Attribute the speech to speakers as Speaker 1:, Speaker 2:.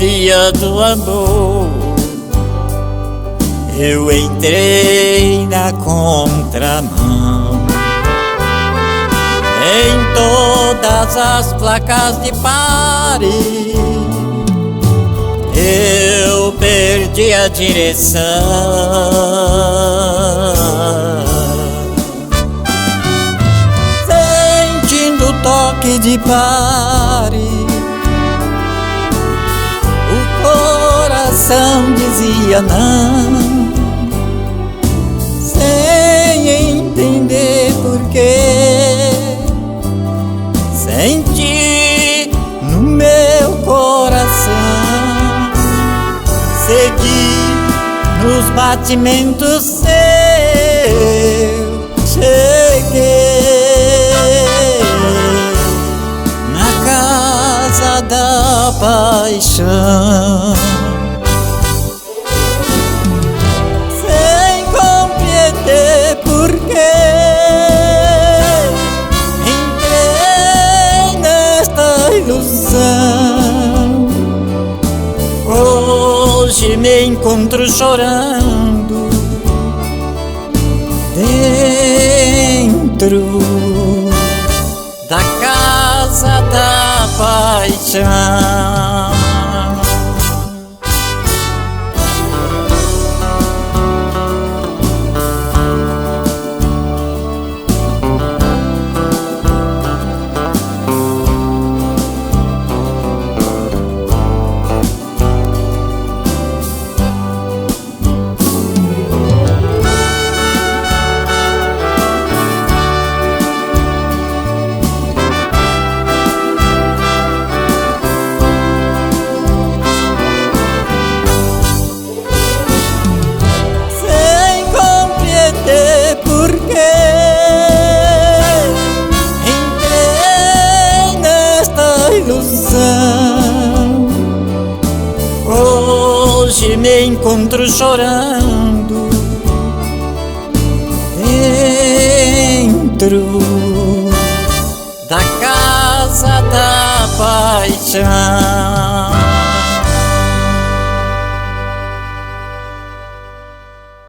Speaker 1: rodovia do amor, eu entrei na contramão. Em todas as placas de pare, eu perdi a direção. Sentindo o toque de pare, o coração dizia não, sem entender porquê. Senti no meu coração, segui nos batimentos seus, cheguei na casa da paixão. Sem compreender porquê, hoje me encontro chorando dentro da casa da paixão. Hoje me encontro chorando dentro da casa da paixão.